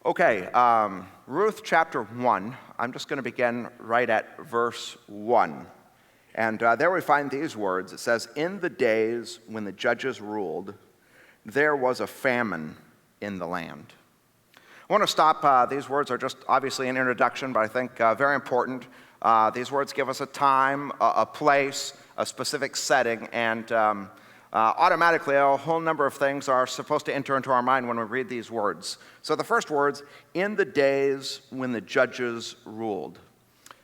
Okay, Ruth chapter 1. I'm just going to begin right at verse 1. And there we find these words. It says, "In the days when the judges ruled, there was a famine in the land." I want to stop. These words are just obviously an introduction, but I think very important. These words give us a time, a place, a specific setting, and automatically a whole number of things are supposed to enter into our mind when we read these words. So the first words, in the days when the judges ruled.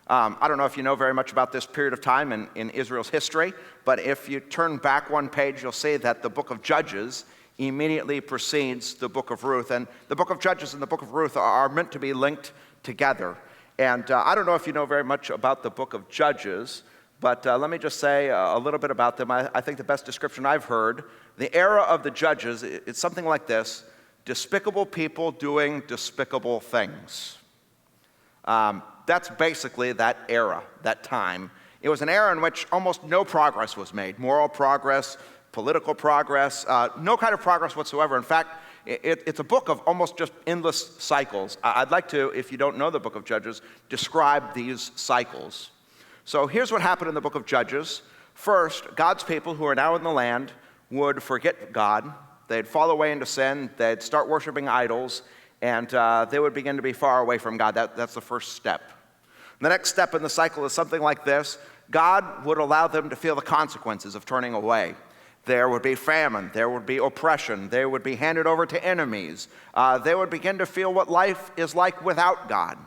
I don't know if you know very much about this period of time in Israel's history, but if you turn back one page, you'll see that the book of Judges immediately precedes the book of Ruth. And the book of Judges and the book of Ruth are meant to be linked together. And I don't know if you know very much about the book of Judges, but let me just say a little bit about them. I think the best description I've heard, the era of the Judges, it's something like this: despicable people doing despicable things. That's basically that era, that time. It was an era in which almost no progress was made. Moral progress, political progress, no kind of progress whatsoever. In fact, it's a book of almost just endless cycles. I'd like to, if you don't know the book of Judges, describe these cycles. So here's what happened in the book of Judges. First, God's people who are now in the land would forget God. They'd fall away into sin. They'd start worshiping idols. And they would begin to be far away from God. That's the first step. The next step in the cycle is something like this. God would allow them to feel the consequences of turning away. There would be famine. There would be oppression. They would be handed over to enemies. They would begin to feel what life is like without God.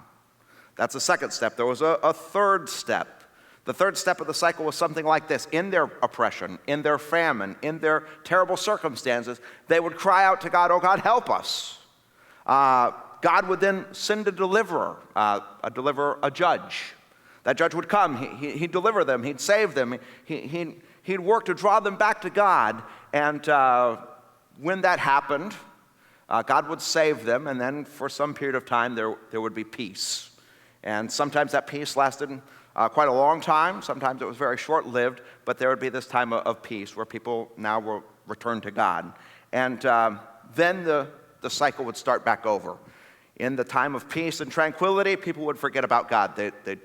That's the second step. There was a third step. The third step of the cycle was something like this. In their oppression, in their famine, in their terrible circumstances, they would cry out to God, "Oh God, help us." God would then send a deliverer, a judge. That judge would come. He'd deliver them. He'd save them. He'd work to draw them back to God. And when that happened, God would save them. And then for some period of time, there would be peace. And sometimes that peace lasted quite a long time. Sometimes it was very short-lived. But there would be this time of peace where people now will return to God. And then the cycle would start back over. In the time of peace and tranquility, people would forget about God. They'd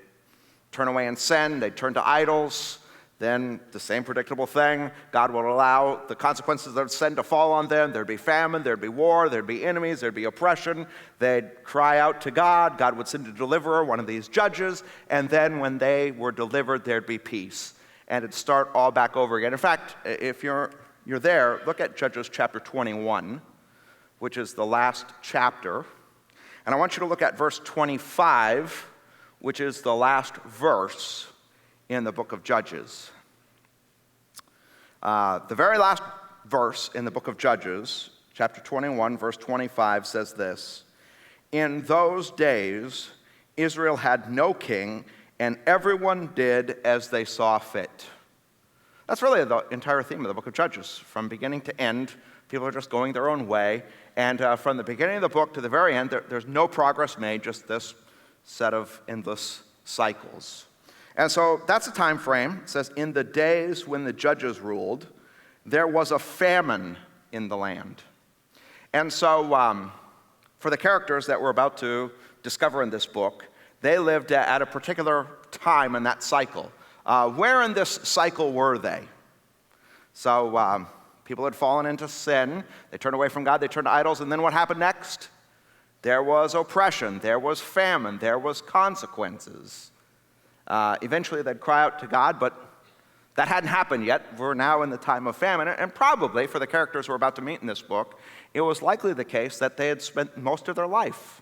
turn away in sin. They'd turn to idols. Then the same predictable thing. God would allow the consequences of sin to fall on them. There'd be famine. There'd be war. There'd be enemies. There'd be oppression. They'd cry out to God. God would send a deliverer, one of these judges. And then when they were delivered, there'd be peace. And it'd start all back over again. In fact, if you're there, look at Judges chapter 21, which is the last chapter. And I want you to look at verse 25, which is the last verse in the book of Judges. The very last verse in the book of Judges, chapter 21, verse 25, says this: "In those days, Israel had no king, and everyone did as they saw fit." That's really the entire theme of the book of Judges. From beginning to end, people are just going their own way. And from the beginning of the book to the very end, there's no progress made, just this set of endless cycles. And so that's the time frame. It says, in the days when the judges ruled, there was a famine in the land. And so for the characters that we're about to discover in this book, they lived at a particular time in that cycle. Where in this cycle were they? So people had fallen into sin. They turned away from God. They turned to idols. And then what happened next? There was oppression. There was famine. There was consequences. Eventually, they'd cry out to God, but that hadn't happened yet. We're now in the time of famine. And probably, for the characters we're about to meet in this book, it was likely the case that they had spent most of their life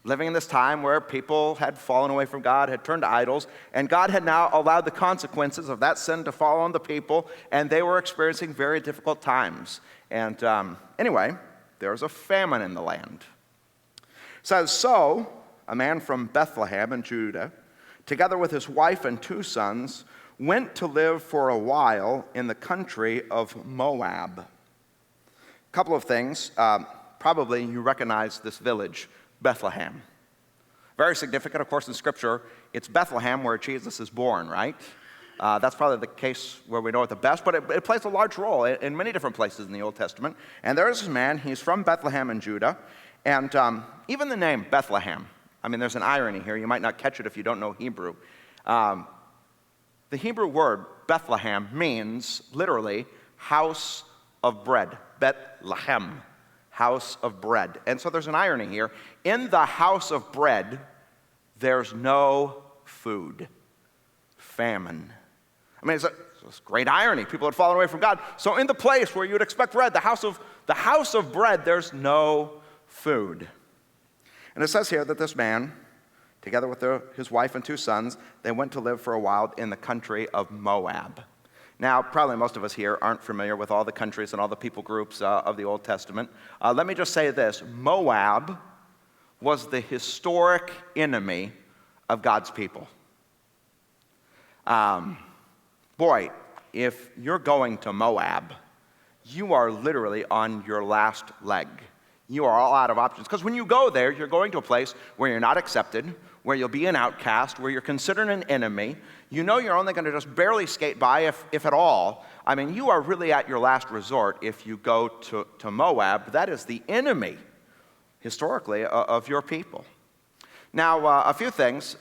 living in this time where people had fallen away from God, had turned to idols, and God had now allowed the consequences of that sin to fall on the people, and they were experiencing very difficult times. And anyway, there was a famine in the land. It says, "So a man from Bethlehem in Judah, together with his wife and 2 sons, went to live for a while in the country of Moab." A couple of things. Probably you recognize this village, Bethlehem. Very significant, of course, in Scripture. It's Bethlehem where Jesus is born, right? That's probably the case where we know it the best, but it plays a large role in many different places in the Old Testament. And there is this man, he's from Bethlehem in Judah, And even the name Bethlehem, I mean, there's an irony here. You might not catch it if you don't know Hebrew. The Hebrew word Bethlehem means literally house of bread. Bethlehem, house of bread. And so there's an irony here. In the house of bread, there's no food. Famine. I mean, it's a great irony. People had fallen away from God. So in the place where you would expect bread, the house of bread, there's no food. And it says here that this man, together with his wife and 2 sons, they went to live for a while in the country of Moab. Now, probably most of us here aren't familiar with all the countries and all the people groups of the Old Testament. Let me just say this. Moab was the historic enemy of God's people. Boy, if you're going to Moab, you are literally on your last leg. You are all out of options. Because when you go there, you're going to a place where you're not accepted, where you'll be an outcast, where you're considered an enemy. You know you're only going to just barely skate by, if at all. I mean, you are really at your last resort if you go to Moab. That is the enemy, historically, of your people. Now, a few things.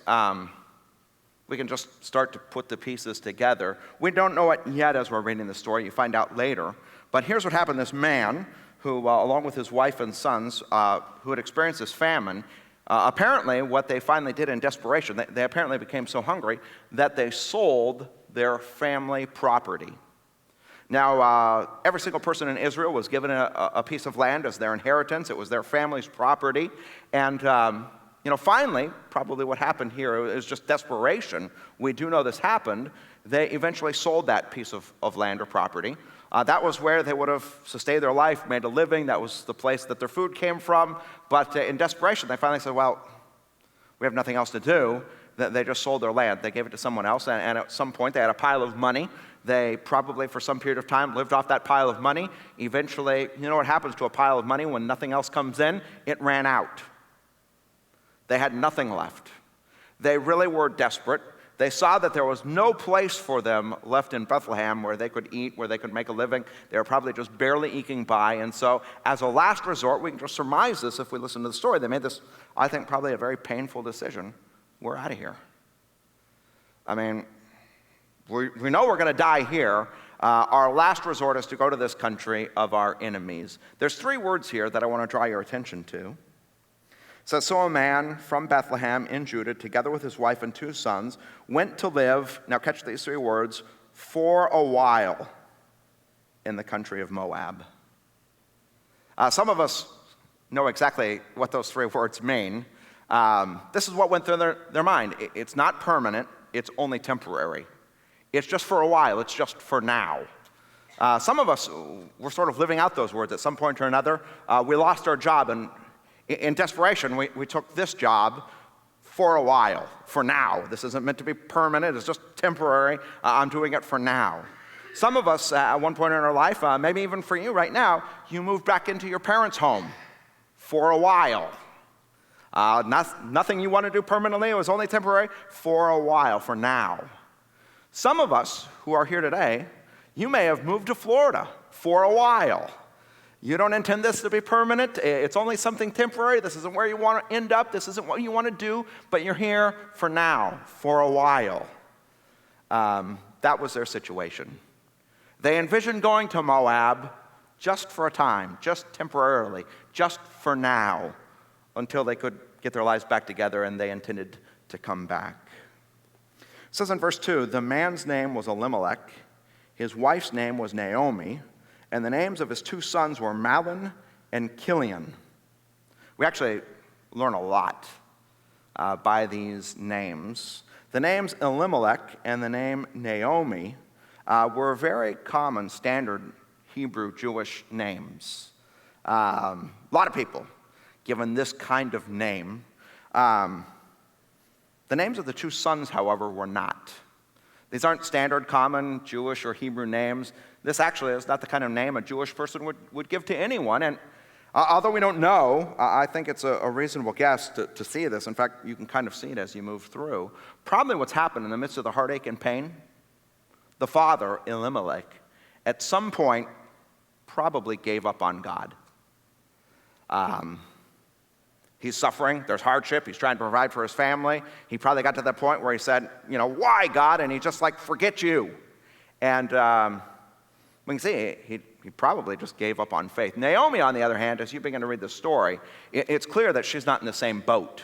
We can just start to put the pieces together. We don't know it yet as we're reading the story. You find out later. But here's what happened. This man, who, along with his wife and sons, who had experienced this famine, apparently what they finally did in desperation, they apparently became so hungry that they sold their family property. Now, every single person in Israel was given a piece of land as their inheritance. It was their family's property. And finally, probably what happened here is just desperation. We do know this happened. They eventually sold that piece of land or property. That was where they would have sustained their life, made a living. That was the place that their food came from. But in desperation, they finally said, well, we have nothing else to do. They just sold their land. They gave it to someone else. And at some point, they had a pile of money. They probably, for some period of time, lived off that pile of money. Eventually, you know what happens to a pile of money when nothing else comes in? It ran out. They had nothing left. They really were desperate. They saw that there was no place for them left in Bethlehem where they could eat, where they could make a living. They were probably just barely eking by. And so, as a last resort, we can just surmise this if we listen to the story. They made this, I think, probably a very painful decision. We're out of here. I mean, we know we're going to die here. Our last resort is to go to this country of our enemies. There's 3 words here that I want to draw your attention to. It says, so a man from Bethlehem in Judah, together with his wife and 2 sons, went to live, now catch these 3 words, for a while in the country of Moab. Some of us know exactly what those 3 words mean. This is what went through their mind. It's not permanent. It's only temporary. It's just for a while. It's just for now. Some of us, we're sort of living out those words at some point or another. We lost our job, and in desperation, we took this job for a while, for now. This isn't meant to be permanent. It's just temporary. I'm doing it for now. Some of us, at one point in our life, maybe even for you right now, you moved back into your parents' home for a while. Nothing you want to do permanently. It was only temporary for a while, for now. Some of us who are here today, you may have moved to Florida for a while. You don't intend this to be permanent. It's only something temporary. This isn't where you want to end up. This isn't what you want to do, but you're here for now, for a while. That was their situation. They envisioned going to Moab just for a time, just temporarily, just for now, until they could get their lives back together, and they intended to come back. It says in verse 2, the man's name was Elimelech, his wife's name was Naomi, and the names of his 2 sons were Mahlon and Chilion. We actually learn a lot by these names. The names Elimelech and the name Naomi were very common, standard Hebrew Jewish names. A lot of people given this kind of name. The names of the 2 sons, however, were not. These aren't standard, common Jewish or Hebrew names. This actually is not the kind of name a Jewish person would give to anyone. And although we don't know, I think it's a reasonable guess to see this. In fact, you can kind of see it as you move through. Probably what's happened in the midst of the heartache and pain, the father, Elimelech, at some point probably gave up on God. He's suffering. There's hardship. He's trying to provide for his family. He probably got to the point where he said, why, God? And he just forget you. And we can see he probably just gave up on faith. Naomi, on the other hand, as you begin to read the story, it's clear that she's not in the same boat.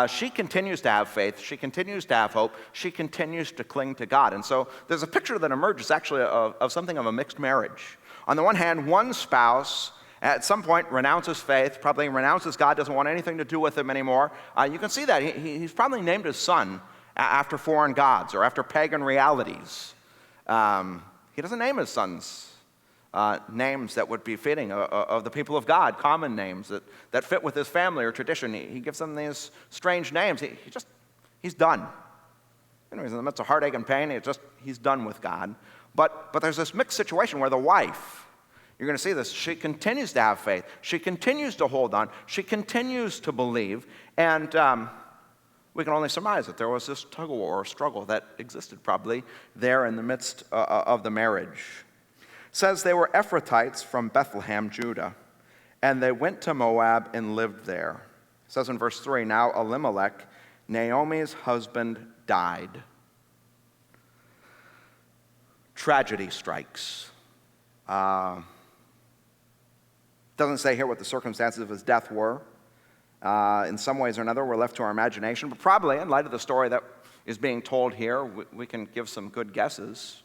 She continues to have faith. She continues to have hope. She continues to cling to God. And so there's a picture that emerges actually of something of a mixed marriage. On the one hand, one spouse at some point renounces faith, probably renounces God, doesn't want anything to do with him anymore. You can see that. He's probably named his son after foreign gods or after pagan realities. He doesn't name his sons names that would be fitting of the people of God, common names that fit with his family or tradition. He gives them these strange names. He's done. He's in the midst of heartache and pain. He's done with God. But there's this mixed situation where the wife, you're going to see this, she continues to have faith. She continues to hold on. She continues to believe. And we can only surmise that there was this tug-of-war or struggle that existed probably there in the midst of the marriage. It says they were Ephrathites from Bethlehem, Judah, and they went to Moab and lived there. It says in verse 3, now Elimelech, Naomi's husband, died. Tragedy strikes. Doesn't say here what the circumstances of his death were. In some ways or another, we're left to our imagination, but probably in light of the story that is being told here, we can give some good guesses.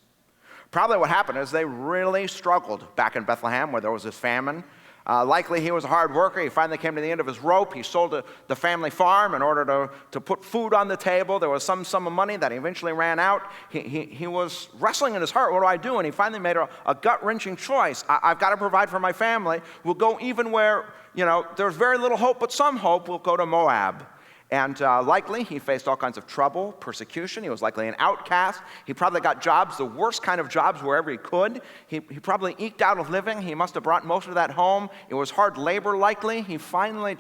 Probably what happened is they really struggled back in Bethlehem where there was this famine. Likely he was a hard worker. He finally came to the end of his rope. He sold the family farm in order to put food on the table. There was some sum of money that he eventually ran out. He was wrestling in his heart, what do I do? And he finally made a gut-wrenching choice. I've got to provide for my family. We'll go even where, there's very little hope, but some hope. We'll go to Moab. And likely he faced all kinds of trouble, persecution. He was likely an outcast. He probably got jobs, the worst kind of jobs wherever he could. He probably eked out a living. He must have brought most of that home. It was hard labor likely. He finally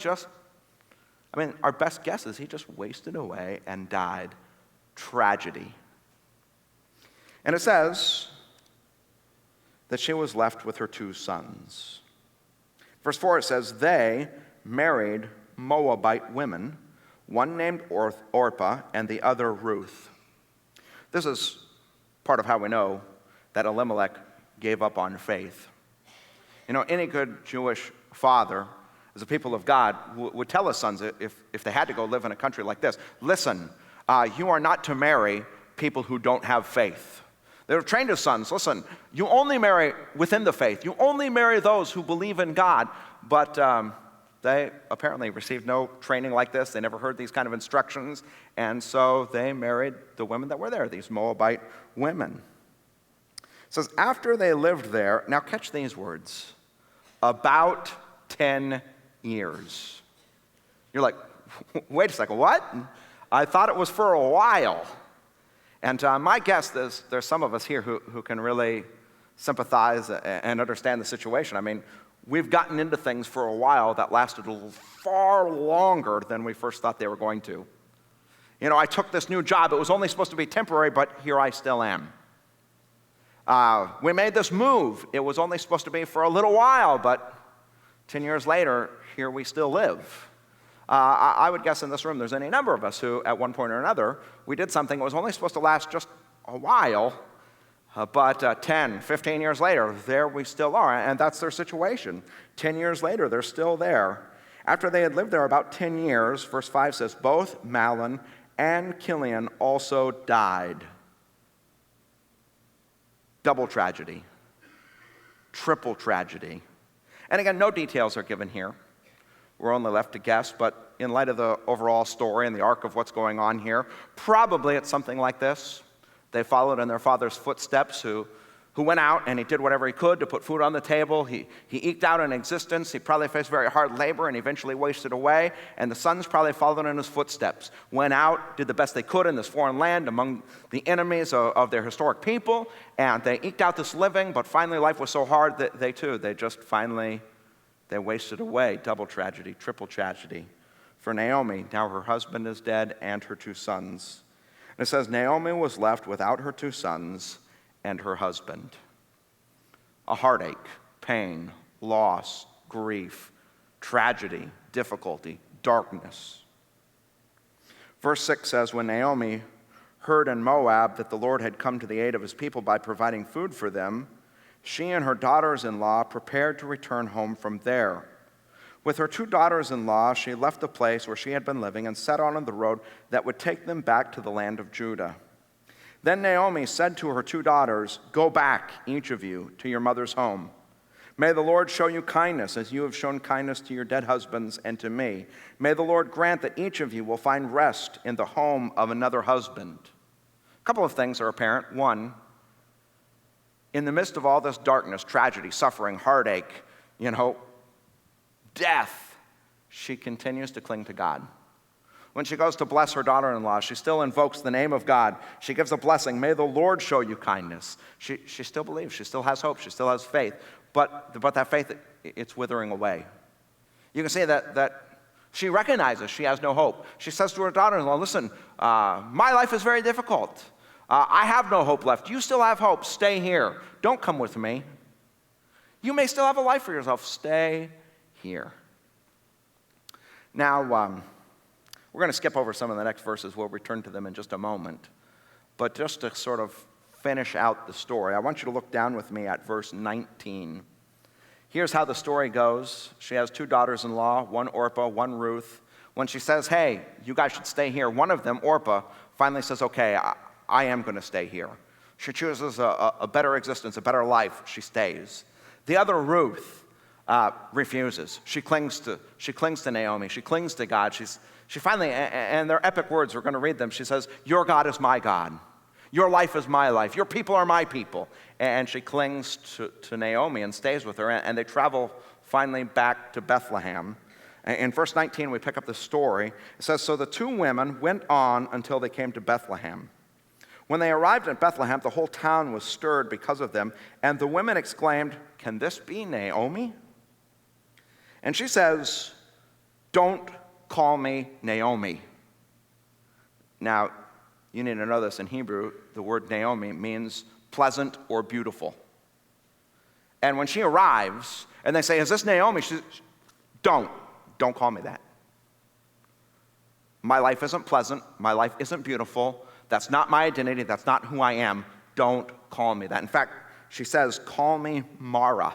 our best guess is he just wasted away and died. Tragedy. And it says that she was left with her two sons. Verse 4, it says, they married Moabite women, one named Orpah and the other Ruth. This is part of how we know that Elimelech gave up on faith. Any good Jewish father, as a people of God, would tell his sons if they had to go live in a country like this, listen, you are not to marry people who don't have faith. They were trained his sons, listen, you only marry within the faith. You only marry those who believe in God. But they apparently received no training like this. They never heard these kind of instructions. And so they married the women that were there, these Moabite women. It says, after they lived there, now catch these words, about 10 years. You're like, wait a second, what? I thought it was for a while. And my guess is there's some of us here who can really sympathize and understand the situation. We've gotten into things for a while that lasted a little far longer than we first thought they were going to. I took this new job. It was only supposed to be temporary, but here I still am. We made this move. It was only supposed to be for a little while, but 10 years later, here we still live. I would guess in this room there's any number of us who, at one point or another, we did something that was only supposed to last just a while, but 10, 15 years later, there we still are, and that's their situation. 10 years later, they're still there. After they had lived there about 10 years, verse 5 says, both Mahlon and Chilion also died. Double tragedy. Triple tragedy. And again, no details are given here. We're only left to guess, but in light of the overall story and the arc of what's going on here, probably it's something like this. They followed in their father's footsteps, who went out and he did whatever he could to put food on the table. He eked out an existence. He probably faced very hard labor and eventually wasted away. And the sons probably followed in his footsteps, went out, did the best they could in this foreign land among the enemies of their historic people, and they eked out this living, but finally life was so hard that they wasted away. Double tragedy, triple tragedy. For Naomi, now her husband is dead and her two sons. And it says, Naomi was left without her two sons and her husband. A heartache, pain, loss, grief, tragedy, difficulty, darkness. Verse 6 says, when Naomi heard in Moab that the Lord had come to the aid of his people by providing food for them, she and her daughters-in-law prepared to return home from there. With her 2 daughters-in-law, she left the place where she had been living and set out on the road that would take them back to the land of Judah. Then Naomi said to her 2 daughters, go back, each of you, to your mother's home. May the Lord show you kindness as you have shown kindness to your dead husbands and to me. May the Lord grant that each of you will find rest in the home of another husband. A couple of things are apparent. One, in the midst of all this darkness, tragedy, suffering, heartache, death, she continues to cling to God. When she goes to bless her daughter-in-law, she still invokes the name of God. She gives a blessing. May the Lord show you kindness. She still believes. She still has hope. She still has faith. But that faith, it's withering away. You can see that she recognizes she has no hope. She says to her daughter-in-law, listen, my life is very difficult. I have no hope left. You still have hope. Stay here. Don't come with me. You may still have a life for yourself. Stay here. Now, we're going to skip over some of the next verses. We'll return to them in just a moment. But just to sort of finish out the story, I want you to look down with me at verse 19. Here's how the story goes. She has 2 daughters-in-law, one Orpah, one Ruth. When she says, hey, you guys should stay here, one of them, Orpah, finally says, okay, I am going to stay here. She chooses a better existence, a better life. She stays. The other, Ruth, refuses. She clings to Naomi. She clings to God. She finally, and they're epic words, we're going to read them. She says, your God is my God. Your life is my life. Your people are my people. And she clings to Naomi and stays with her. And they travel finally back to Bethlehem. In verse 19, we pick up the story. It says, so the 2 women went on until they came to Bethlehem. When they arrived at Bethlehem, the whole town was stirred because of them. And the women exclaimed, can this be Naomi? And she says, don't call me Naomi. Now, you need to know this in Hebrew, the word Naomi means pleasant or beautiful. And when she arrives, and they say, is this Naomi? She says, don't call me that. My life isn't pleasant. My life isn't beautiful. That's not my identity. That's not who I am. Don't call me that. In fact, she says, call me Mara.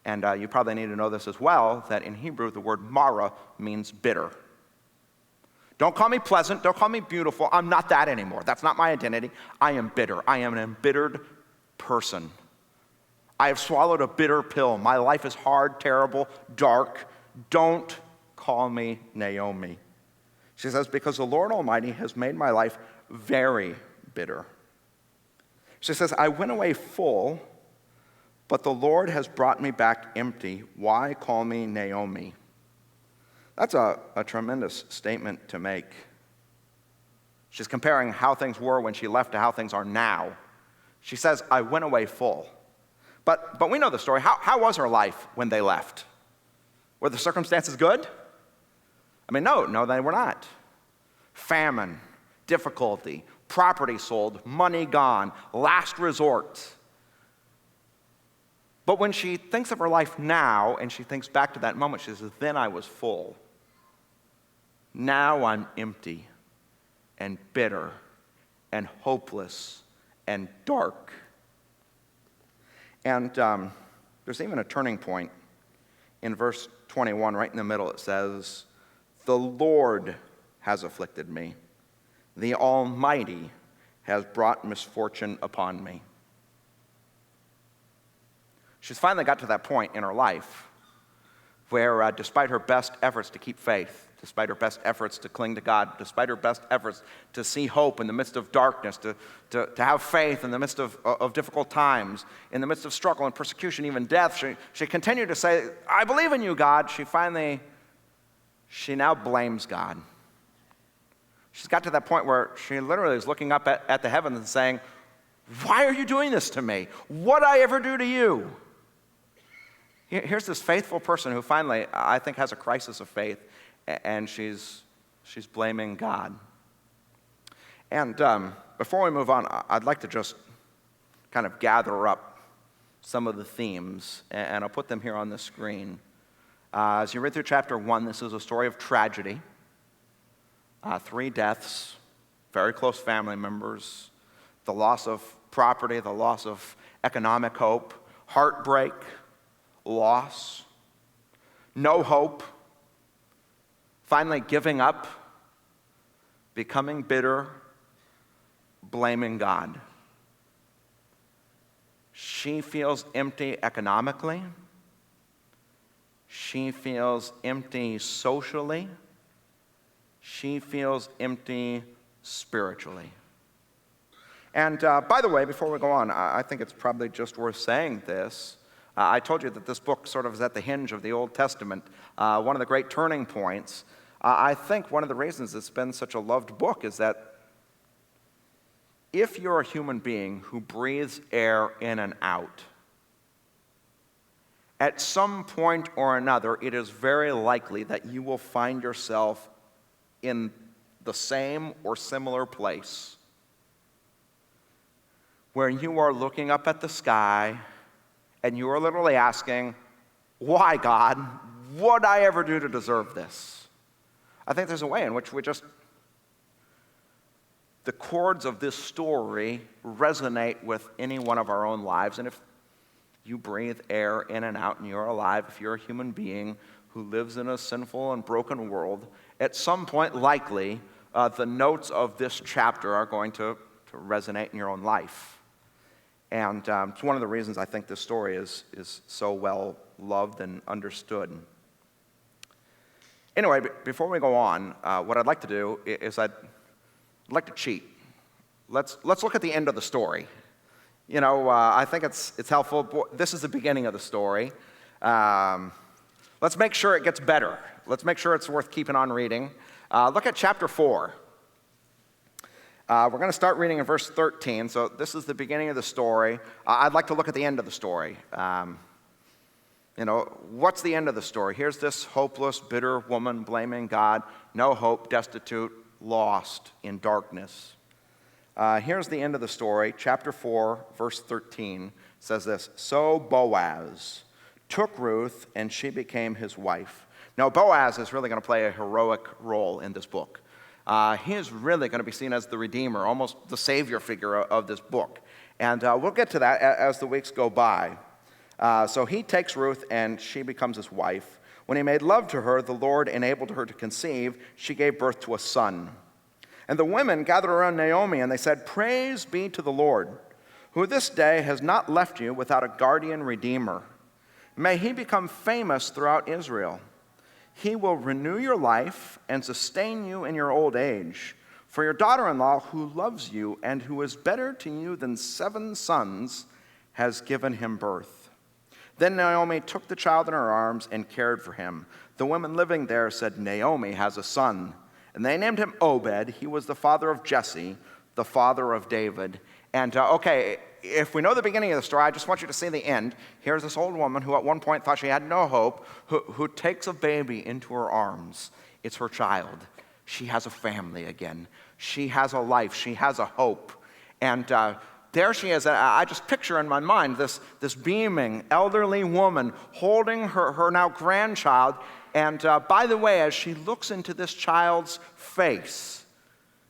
And you probably need to know this as well, that in Hebrew, the word Mara means bitter. Don't call me pleasant. Don't call me beautiful. I'm not that anymore. That's not my identity. I am bitter. I am an embittered person. I have swallowed a bitter pill. My life is hard, terrible, dark. Don't call me Naomi. She says, because the Lord Almighty has made my life very bitter. She says, I went away full, but the Lord has brought me back empty. Why call me Naomi? That's a tremendous statement to make. She's comparing how things were when she left to how things are now. She says, I went away full. But we know the story. How was her life when they left? Were the circumstances good? I mean, no, they were not. Famine, difficulty, property sold, money gone, last resort. But when she thinks of her life now, and she thinks back to that moment, she says, then I was full. Now I'm empty and bitter and hopeless and dark. And there's even a turning point in verse 21, right in the middle. It says, the Lord has afflicted me. The Almighty has brought misfortune upon me. She's finally got to that point in her life where despite her best efforts to keep faith, despite her best efforts to cling to God, despite her best efforts to see hope in the midst of darkness, to have faith in the midst of difficult times, in the midst of struggle and persecution, even death, she continued to say, I believe in you, God. She now blames God. She's got to that point where she literally is looking up at the heavens and saying, why are you doing this to me? What did I ever do to you? Here's this faithful person who finally, I think, has a crisis of faith, and she's blaming God. And before we move on, I'd like to just kind of gather up some of the themes, and I'll put them here on the screen. As you read through chapter 1, this is a story of tragedy. 3 deaths, very close family members, the loss of property, the loss of economic hope, heartbreak, loss, no hope, finally giving up, becoming bitter, blaming God. She feels empty economically. She feels empty socially. She feels empty spiritually. And by the way, before we go on, I think it's probably just worth saying this. I told you that this book sort of is at the hinge of the Old Testament, one of the great turning points. I think one of the reasons it's been such a loved book is that if you're a human being who breathes air in and out, at some point or another, it is very likely that you will find yourself in the same or similar place where you are looking up at the sky and you are literally asking, why, God? What did I ever do to deserve this? I think there's a way in which the chords of this story resonate with any one of our own lives. And if you breathe air in and out and you're alive, if you're a human being who lives in a sinful and broken world, at some point, likely, the notes of this chapter are going to resonate in your own life. And it's one of the reasons I think this story is so well loved and understood. Anyway, before we go on, what I'd like to do is I'd like to cheat. Let's look at the end of the story. You know, I think it's helpful. This is the beginning of the story. Let's make sure it gets better. Let's make sure it's worth keeping on reading. Look at chapter 4. We're going to start reading in verse 13. So this is the beginning of the story. I'd like to look at the end of the story. What's the end of the story? Here's this hopeless, bitter woman blaming God. No hope, destitute, lost in darkness. Here's the end of the story. Chapter 4, verse 13 says this: So Boaz took Ruth, and she became his wife. Now, Boaz is really going to play a heroic role in this book. He is really going to be seen as the redeemer, almost the savior figure of this book. And we'll get to that as the weeks go by. So he takes Ruth, and she becomes his wife. When he made love to her, the Lord enabled her to conceive. She gave birth to a son. And the women gathered around Naomi, and they said, "Praise be to the Lord, who this day has not left you without a guardian redeemer. May he become famous throughout Israel. He will renew your life and sustain you in your old age. For your daughter-in-law, who loves you and who is better to you than 7 sons, has given him birth." Then Naomi took the child in her arms and cared for him. The women living there said, "Naomi has a son." And they named him Obed. He was the father of Jesse, the father of David. And if we know the beginning of the story, I just want you to see the end. Here's this old woman who at one point thought she had no hope, who takes a baby into her arms. It's her child. She has a family again. She has a life. She has a hope. And there she is. I just picture in my mind this beaming, elderly woman holding her now grandchild. And by the way, as she looks into this child's face,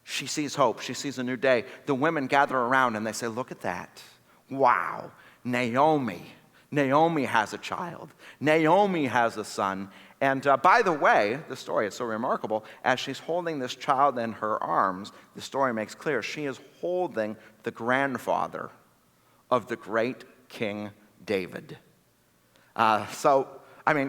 she sees hope. She sees a new day. The women gather around and they say, "Look at that. Wow, Naomi has a child. Naomi has a son." And by the way, the story is so remarkable. As she's holding this child in her arms, the story makes clear she is holding the grandfather of the great King David.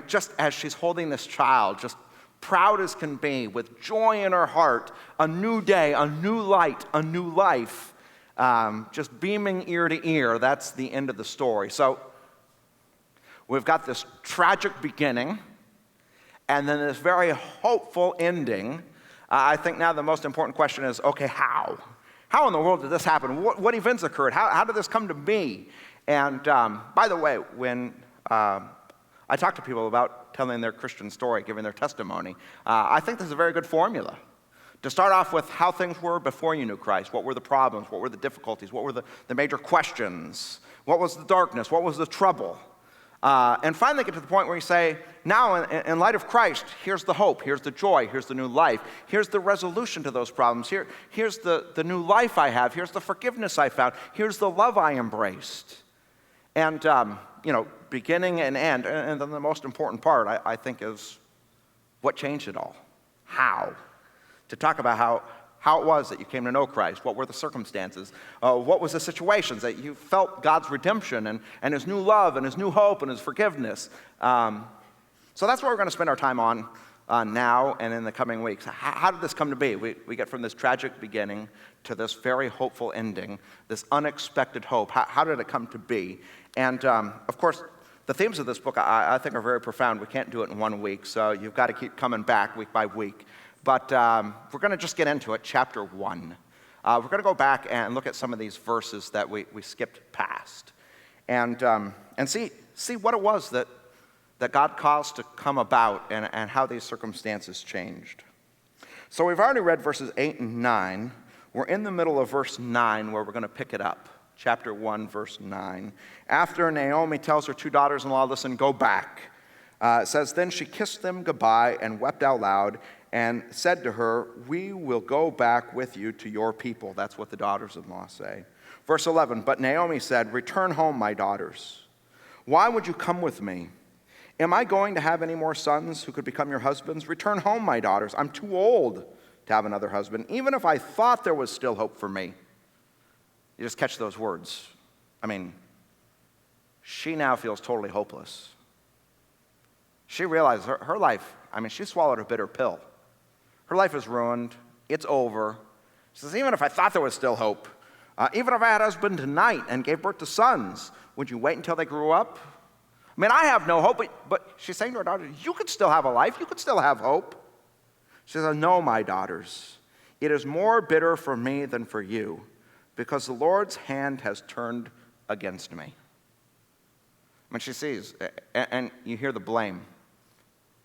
Just as she's holding this child, just proud as can be, with joy in her heart, a new day, a new light, a new life, just beaming ear to ear. That's the end of the story. So we've got this tragic beginning, and then this very hopeful ending. I think now the most important question is, okay, how? How in the world did this happen? What events occurred? How did this come to be? And by the way, when I talk to people about telling their Christian story, giving their testimony, I think this is a very good formula. To start off with how things were before you knew Christ. What were the problems? What were the difficulties? What were the major questions? What was the darkness? What was the trouble? And finally get to the point where you say, now in light of Christ, here's the hope, here's the joy, here's the new life, here's the resolution to those problems, here's the new life I have, here's the forgiveness I found, here's the love I embraced. And, beginning and end, and then the most important part, I think, is what changed it all. How? To talk about how it was that you came to know Christ. What were the circumstances? What was the situations that you felt God's redemption and His new love and His new hope and His forgiveness? So that's what we're going to spend our time on now and in the coming weeks. How did this come to be? We get from this tragic beginning to this very hopeful ending, this unexpected hope. How did it come to be? And, of course, the themes of this book I think are very profound. We can't do it in 1 week, so you've got to keep coming back week by week. But we're going to just get into it, chapter 1. We're going to go back and look at some of these verses that we skipped past and see what it was that God caused to come about and how these circumstances changed. So we've already read verses 8 and 9. We're in the middle of verse 9 where we're going to pick it up. Chapter 1, verse 9. After Naomi tells her 2 daughters-in-law, listen, go back. It says, then she kissed them goodbye and wept out loud and said to her, we will go back with you to your people. That's what the daughters-in-law say. Verse 11, but Naomi said, return home, my daughters. Why would you come with me? Am I going to have any more sons who could become your husbands? Return home, my daughters. I'm too old to have another husband, even if I thought there was still hope for me. You just catch those words. I mean, she now feels totally hopeless. She realizes her life, she swallowed a bitter pill. Her life is ruined. It's over. She says, even if I thought there was still hope, even if I had a husband tonight and gave birth to sons, would you wait until they grew up? I have no hope, but she's saying to her daughters, you could still have a life. You could still have hope. She says, no, my daughters, it is more bitter for me than for you, because the Lord's hand has turned against me. She sees, and you hear the blame,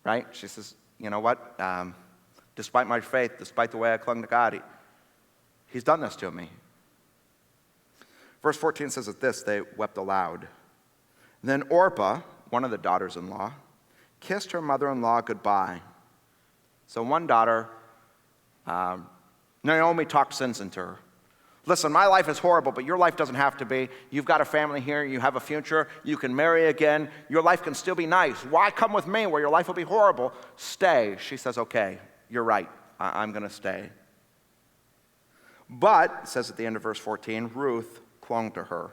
right? She says, you know what? Despite my faith, despite the way I clung to God, He's done this to me. Verse 14 says that they wept aloud. Then Orpah, one of the daughters-in-law, kissed her mother-in-law goodbye. So one daughter, Naomi talked sense into her. Listen, my life is horrible, but your life doesn't have to be. You've got a family here. You have a future. You can marry again. Your life can still be nice. Why come with me where your life will be horrible? Stay. She says, okay, you're right. I'm going to stay. But, it says at the end of verse 14, Ruth clung to her.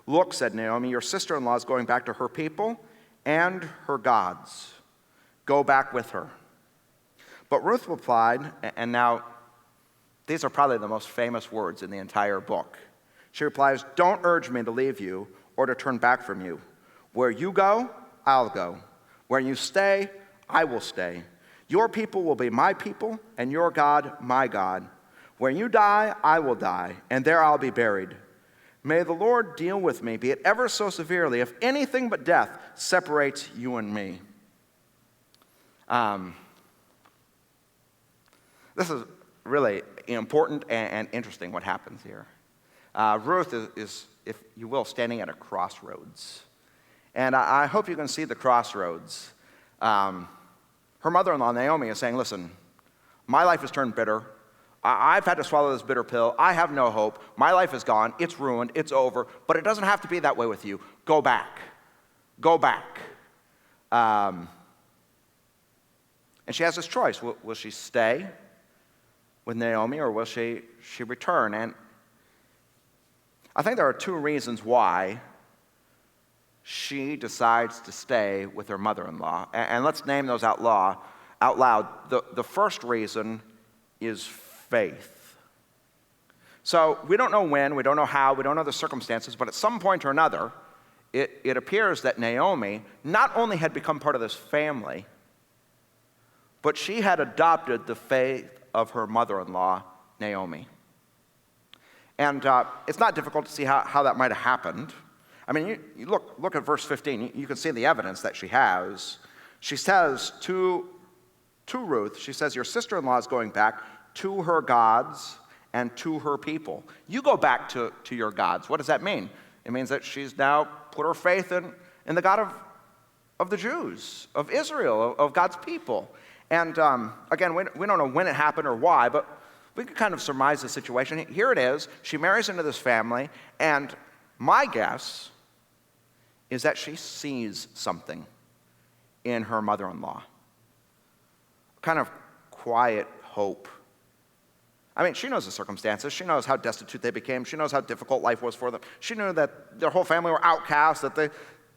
Look, said Naomi, your sister-in-law is going back to her people and her gods. Go back with her. But Ruth replied, and now these are probably the most famous words in the entire book. She replies, don't urge me to leave you or to turn back from you. Where you go, I'll go. Where you stay, I will stay. Your people will be my people, and your God, my God. Where you die, I will die, and there I'll be buried. May the Lord deal with me, be it ever so severely, if anything but death separates you and me. This is really important and interesting what happens here. Ruth is, if you will, standing at a crossroads. And I hope you can see the crossroads. Her mother-in-law, Naomi, is saying, listen, my life has turned bitter. I've had to swallow this bitter pill. I have no hope. My life is gone. It's ruined. It's over. But it doesn't have to be that way with you. Go back. Go back. And she has this choice. Will she stay with Naomi, or will she return? And I think there are 2 reasons why she decides to stay with her mother-in-law. And let's name those out loud. The first reason is faith. So we don't know when, we don't know how, we don't know the circumstances, but at some point or another, it appears that Naomi not only had become part of this family, but she had adopted the faith of her mother-in-law, Naomi. And it's not difficult to see how that might have happened. You look at verse 15. You can see the evidence that she has. She says to Ruth, she says, your sister-in-law is going back to her gods and to her people. You go back to your gods. What does that mean? It means that she's now put her faith in the God of the Jews, of Israel, of God's people. And again, we don't know when it happened or why, but we can kind of surmise the situation. Here it is. She marries into this family, and my guess is that she sees something in her mother-in-law. Kind of quiet hope. I mean, she knows the circumstances. She knows how destitute they became. She knows how difficult life was for them. She knew that their whole family were outcasts,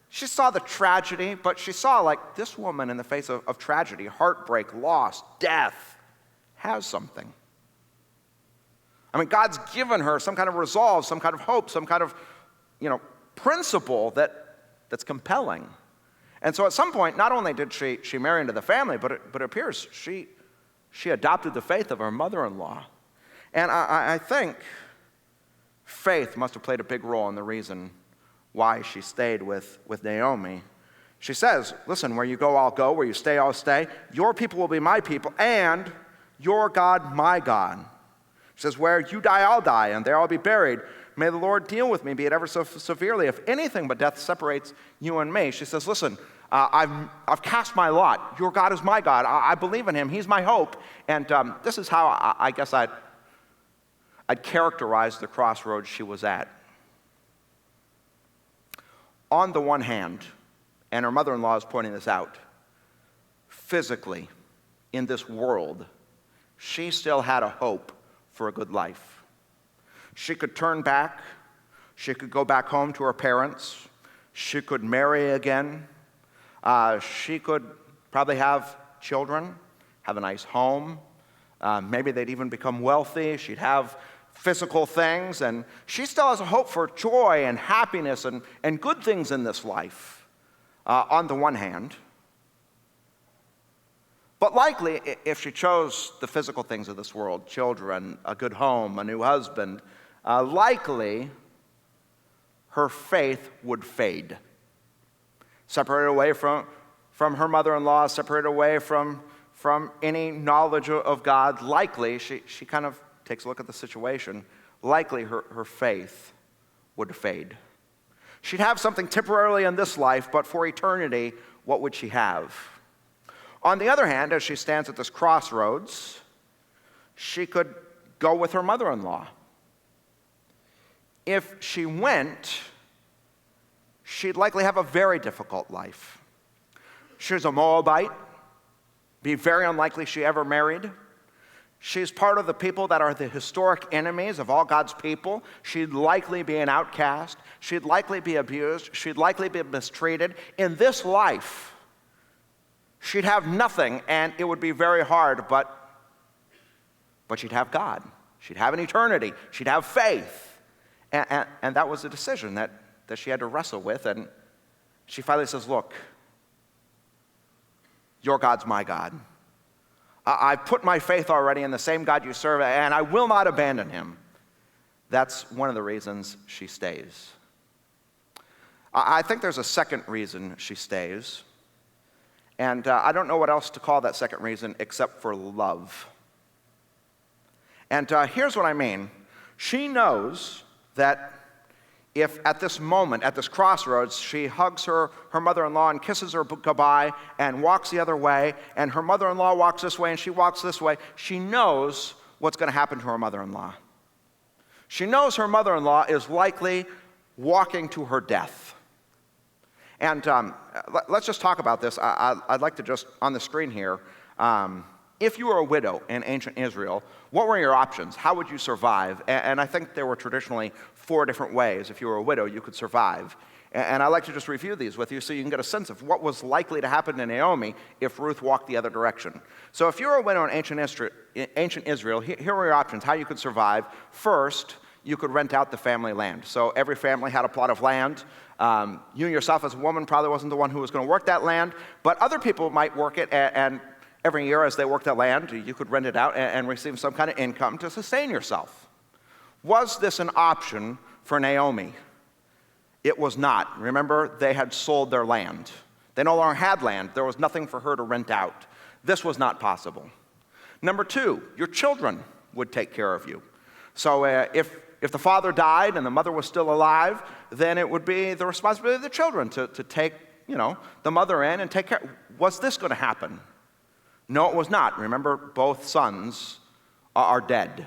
she saw the tragedy, but she saw, like, this woman in the face of tragedy, heartbreak, loss, death, has something. I mean, God's given her some kind of resolve, some kind of hope, some kind of, principle that's compelling. And so at some point, not only did she marry into the family, but it appears she adopted the faith of her mother-in-law. And I think faith must have played a big role in the reason why she stayed with Naomi. She says, listen, where you go, I'll go. Where you stay, I'll stay. Your people will be my people, and your God, my God. She says, where you die, I'll die, and there I'll be buried. May the Lord deal with me, be it ever so severely, if anything but death separates you and me. She says, listen, I've cast my lot. Your God is my God. I believe in him. He's my hope. And this is how I guess I'd characterize the crossroads she was at. On the one hand, and her mother-in-law is pointing this out, physically, in this world, she still had a hope for a good life. She could turn back. She could go back home to her parents. She could marry again. She could probably have children, have a nice home. Maybe they'd even become wealthy. She'd have physical things, and she still has a hope for joy and happiness and good things in this life, on the one hand. But likely, if she chose the physical things of this world, children, a good home, a new husband, likely her faith would fade. Separated away from her mother-in-law, separated away from any knowledge of God, likely, she kind of takes a look at the situation, likely her faith would fade. She'd have something temporarily in this life, but for eternity, what would she have? On the other hand, as she stands at this crossroads, she could go with her mother-in-law. If she went, she'd likely have a very difficult life. She's a Moabite. Be very unlikely she ever married. She's part of the people that are the historic enemies of all God's people. She'd likely be an outcast. She'd likely be abused. She'd likely be mistreated. In this life, she'd have nothing, and it would be very hard, but she'd have God. She'd have an eternity. She'd have faith. And that was a decision that she had to wrestle with, and she finally says, look, your God's my God. I've put my faith already in the same God you serve, and I will not abandon him. That's one of the reasons she stays. I think there's a second reason she stays, and I don't know what else to call that second reason except for love. And here's what I mean. She knows that if at this moment, at this crossroads, she hugs her mother-in-law and kisses her goodbye and walks the other way, and her mother-in-law walks this way and she walks this way, she knows what's going to happen to her mother-in-law. She knows her mother-in-law is likely walking to her death. And let's just talk about this. I'd like to just, on the screen here, if you were a widow in ancient Israel, what were your options? How would you survive? And I think there were traditionally 4 different ways. If you were a widow, you could survive. And I'd like to just review these with you so you can get a sense of what was likely to happen to Naomi if Ruth walked the other direction. So if you were a widow in ancient Israel, here were your options, how you could survive. First, you could rent out the family land. So every family had a plot of land. You yourself as a woman probably wasn't the one who was going to work that land, but other people might work it, and every year as they worked that land, you could rent it out and receive some kind of income to sustain yourself. Was this an option for Naomi? It was not. Remember, they had sold their land. They no longer had land. There was nothing for her to rent out. This was not possible. Number 2, your children would take care of you. So if if the father died and the mother was still alive, then it would be the responsibility of the children to take, the mother in and take care. Was this going to happen? No, it was not. Remember, both sons are dead.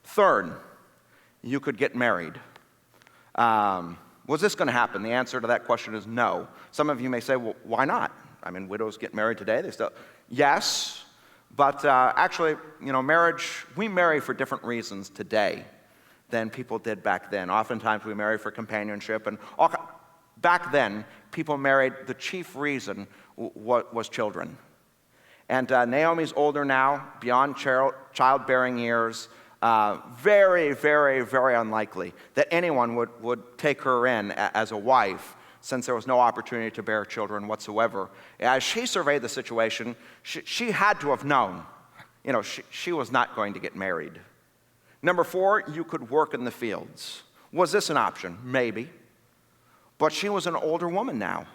Third, you could get married. Was this going to happen? The answer to that question is no. Some of you may say, well, why not? I mean, widows get married today. Yes, but actually, marriage, we marry for different reasons today than people did back then. Oftentimes, we marry for companionship, and back then, people married, the chief reason was children. And Naomi's older now, beyond childbearing years. Very, very, very unlikely that anyone would take her in as a wife, since there was no opportunity to bear children whatsoever. As she surveyed the situation, she had to have known, she was not going to get married. Number 4, you could work in the fields. Was this an option? Maybe. But she was an older woman now.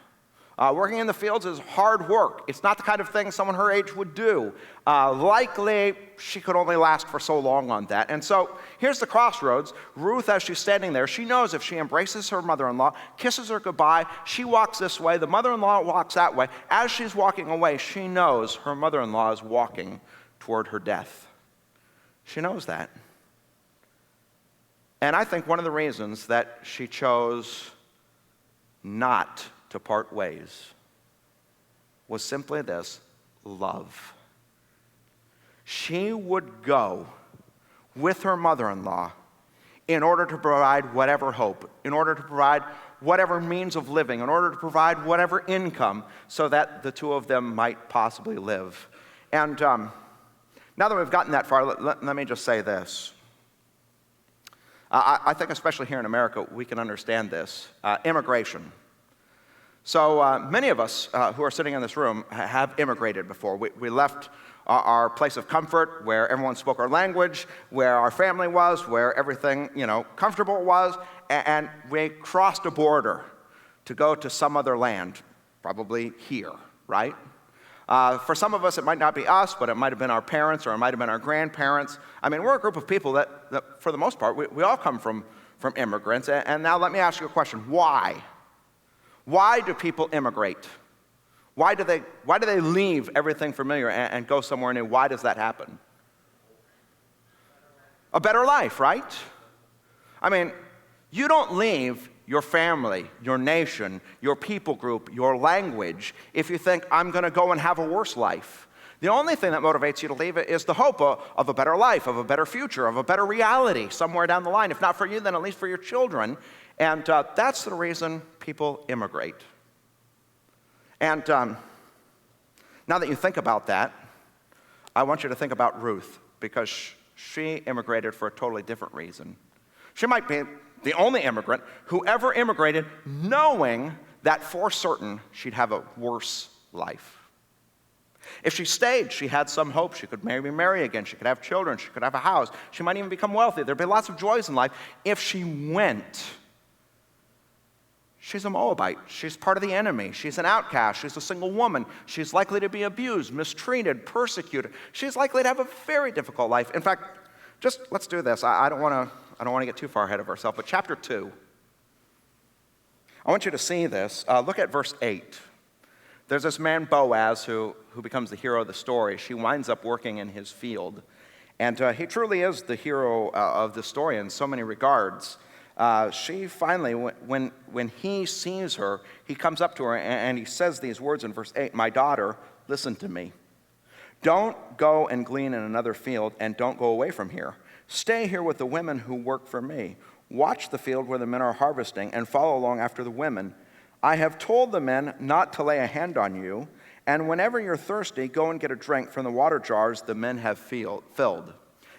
Working in the fields is hard work. It's not the kind of thing someone her age would do. Likely, she could only last for so long on that. And so, here's the crossroads. Ruth, as she's standing there, she knows if she embraces her mother-in-law, kisses her goodbye, she walks this way, the mother-in-law walks that way. As she's walking away, she knows her mother-in-law is walking toward her death. She knows that. And I think one of the reasons that she chose not to part ways was simply this: love. She would go with her mother-in-law in order to provide whatever hope, in order to provide whatever means of living, in order to provide whatever income so that the two of them might possibly live. And now that we've gotten that far, let me just say this. I think especially here in America, we can understand this. Immigration. So many of us who are sitting in this room have immigrated before. We left our place of comfort where everyone spoke our language, where our family was, where everything, comfortable was, and we crossed a border to go to some other land, probably here, right? For some of us, it might not be us, but it might have been our parents or it might have been our grandparents. I mean, we're a group of people that for the most part, we all come from immigrants. And now let me ask you a question. Why? Why do people immigrate? Why do they leave everything familiar and go somewhere new? Why does that happen? A better life, right? I mean, you don't leave your family, your nation, your people group, your language if you think, I'm going to go and have a worse life. The only thing that motivates you to leave it is the hope of a better life, of a better future, of a better reality somewhere down the line. If not for you, then at least for your children. And that's the reason people immigrate. And now that you think about that, I want you to think about Ruth, because she immigrated for a totally different reason. She might be the only immigrant who ever immigrated knowing that for certain she'd have a worse life. If she stayed, she had some hope. She could maybe marry again. She could have children. She could have a house. She might even become wealthy. There'd be lots of joys in life. If she went, she's a Moabite. She's part of the enemy. She's an outcast. She's a single woman. She's likely to be abused, mistreated, persecuted. She's likely to have a very difficult life. In fact, just let's do this. I don't want to get too far ahead of ourselves, but chapter 2. I want you to see this. Look at verse 8. There's this man, Boaz, who becomes the hero of the story. She winds up working in his field. And he truly is the hero of the story in so many regards. She finally, when he sees her, he comes up to her and he says these words in verse 8, "My daughter, listen to me. Don't go and glean in another field, and don't go away from here. Stay here with the women who work for me. Watch the field where the men are harvesting and follow along after the women. I have told the men not to lay a hand on you, and whenever you're thirsty, go and get a drink from the water jars the men have filled."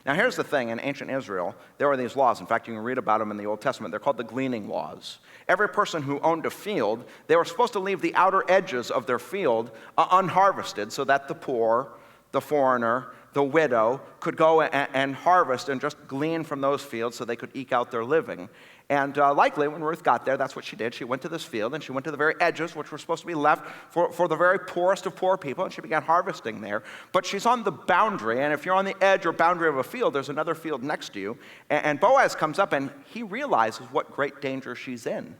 Now here's the thing, in ancient Israel, there were these laws. In fact, you can read about them in the Old Testament. They're called the gleaning laws. Every person who owned a field, they were supposed to leave the outer edges of their field unharvested so that the poor, the foreigner, the widow, could go and harvest and just glean from those fields so they could eke out their living. And likely, when Ruth got there, that's what she did. She went to this field, and she went to the very edges, which were supposed to be left for the very poorest of poor people, and she began harvesting there. But she's on the boundary, and if you're on the edge or boundary of a field, there's another field next to you. And Boaz comes up, and he realizes what great danger she's in.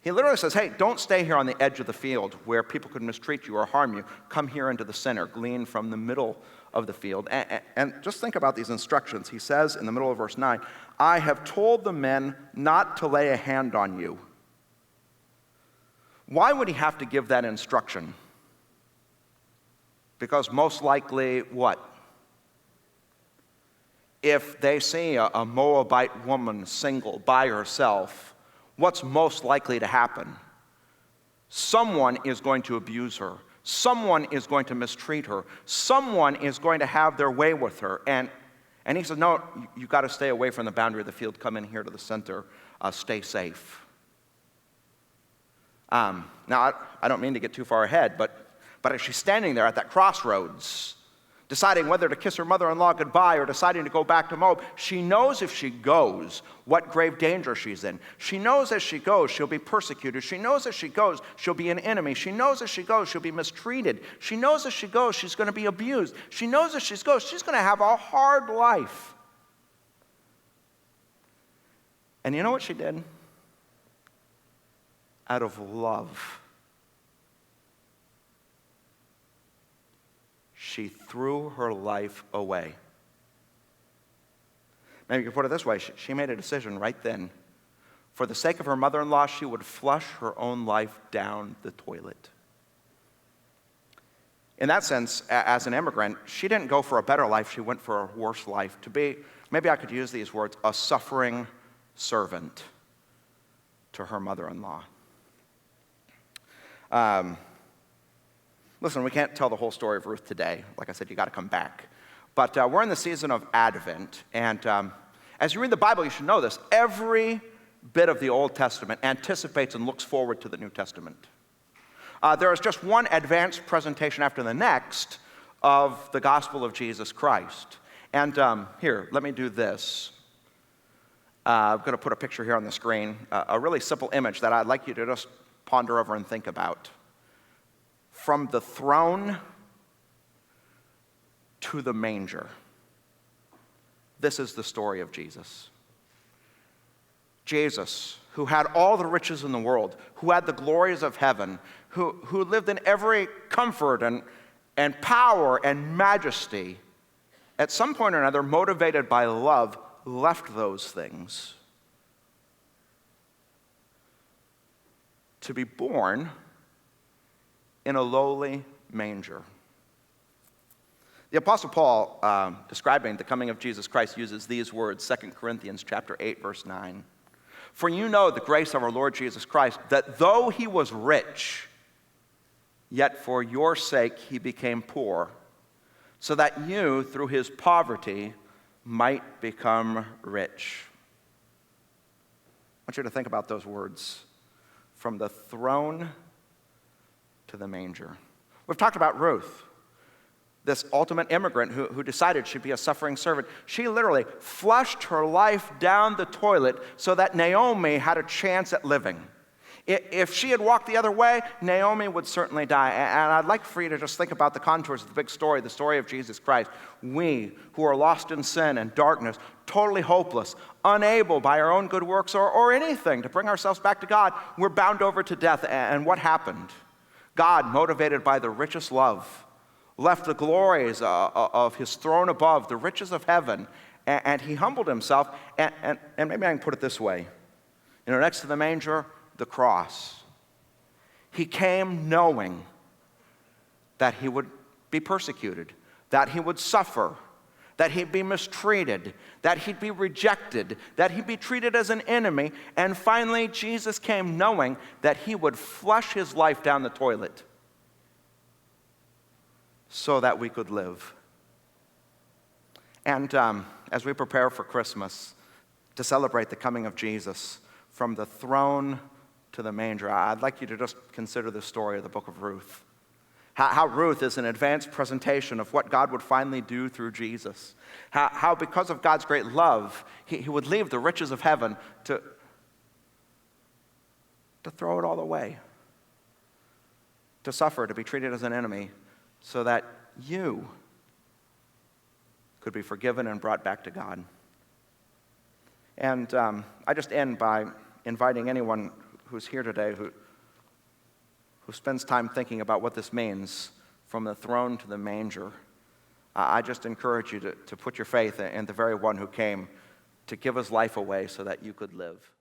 He literally says, hey, don't stay here on the edge of the field where people could mistreat you or harm you. Come here into the center, glean from the middle of the field. And just think about these instructions. He says in the middle of verse 9, I have told the men not to lay a hand on you. Why would he have to give that instruction? Because most likely, what? If they see a Moabite woman single by herself, what's most likely to happen? Someone is going to abuse her. Someone is going to mistreat her. Someone is going to have their way with her. And he said, no, you've got to stay away from the boundary of the field. Come in here to the center. Stay safe. Now, I don't mean to get too far ahead, but as she's standing there at that crossroads, deciding whether to kiss her mother-in-law goodbye or deciding to go back to Moab, she knows if she goes what grave danger she's in. She knows as she goes she'll be persecuted. She knows as she goes she'll be an enemy. She knows as she goes she'll be mistreated. She knows as she goes she's going to be abused. She knows as she goes she's going to have a hard life. And you know what she did? Out of love, she threw her life away. Maybe you could put it this way. She made a decision right then. For the sake of her mother-in-law, she would flush her own life down the toilet. In that sense, as an immigrant, she didn't go for a better life. She went for a worse life. To be, maybe I could use these words, a suffering servant to her mother-in-law. Listen, we can't tell the whole story of Ruth today. Like I said, you got to come back. But we're in the season of Advent, and as you read the Bible, you should know this. Every bit of the Old Testament anticipates and looks forward to the New Testament. There is just one advanced presentation after the next of the gospel of Jesus Christ. And here, let me do this. I'm going to put a picture here on the screen, a really simple image that I'd like you to just ponder over and think about. From the throne to the manger. This is the story of Jesus. Jesus, who had all the riches in the world, who had the glories of heaven, who lived in every comfort and power and majesty, at some point or another, motivated by love, left those things to be born in a lowly manger. The Apostle Paul, describing the coming of Jesus Christ, uses these words, 2 Corinthians chapter 8, verse 9. For you know the grace of our Lord Jesus Christ, that though he was rich, yet for your sake he became poor, so that you, through his poverty, might become rich. I want you to think about those words. From the throne to the manger. We've talked about Ruth, this ultimate immigrant who decided she'd be a suffering servant. She literally flushed her life down the toilet so that Naomi had a chance at living. If she had walked the other way, Naomi would certainly die. And I'd like for you to just think about the contours of the big story, the story of Jesus Christ. We, who are lost in sin and darkness, totally hopeless, unable by our own good works or anything to bring ourselves back to God, we're bound over to death. And what happened? God, motivated by the richest love, left the glories of his throne above, the riches of heaven, and he humbled himself. And maybe I can put it this way. Next to the manger, the cross. He came knowing that he would be persecuted, that he would suffer, that he'd be mistreated, that he'd be rejected, that he'd be treated as an enemy, and finally Jesus came knowing that he would flush his life down the toilet so that we could live. And as we prepare for Christmas to celebrate the coming of Jesus from the throne to the manger, I'd like you to just consider the story of the book of Ruth. How Ruth is an advanced presentation of what God would finally do through Jesus. How because of God's great love, he would leave the riches of heaven to throw it all away, to suffer, to be treated as an enemy, so that you could be forgiven and brought back to God. And I just end by inviting anyone who's here today who spends time thinking about what this means from the throne to the manger. I just encourage you to put your faith in the very one who came to give his life away so that you could live.